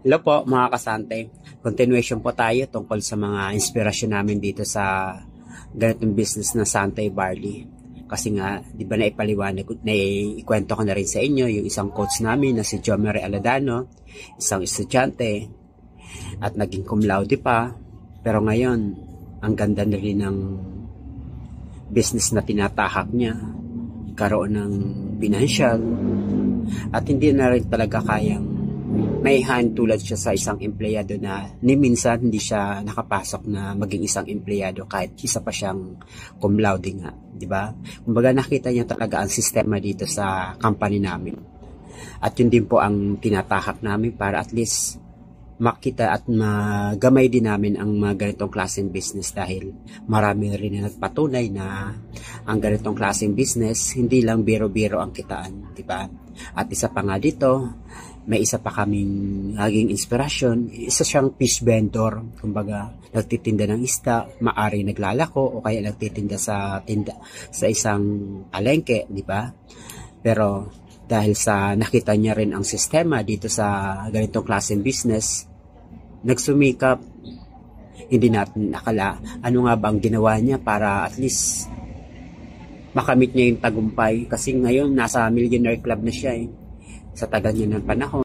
Hello po mga kasante. Continuation po tayo tungkol sa mga inspirasyon namin dito sa ganitong business na Santay Barley. Kasi nga, di ba naipaliwanag, naikwento ko na rin sa inyo yung isang coach namin na si Jomery Aladano, isang estudyante at naging cum laude pa. Pero ngayon, ang ganda na rin ng business na tinatahak niya, karoon ng financial at hindi na rin talaga kayang may hand tulad siya sa isang empleyado na ni minsan hindi siya nakapasok na maging isang empleyado kahit isa pa siyang cum laude nga, di ba? Kumbaga nakita niya talaga ang sistema dito sa company namin. At yun din po ang tinatahak namin para at least makita at magamay din namin ang mga ganitong klaseng business dahil marami rin na nagpatunay na ang ganitong klaseng business hindi lang biro-biro ang kitaan, di ba? At isa pa nga dito, may isa pa kaming naging inspirasyon, isa siyang fish vendor, kumbaga nagtitinda ng isda, maari naglalako o kaya nagtitinda sa isang palengke, di ba? Pero dahil sa nakita niya rin ang sistema dito sa ganitong klaseng business, nagsumikap. Hindi natin nakala ano nga ba ang ginawa niya para at least makamit niya yung tagumpay kasi ngayon nasa millionaire club na siya sa tagal niya ng panahon.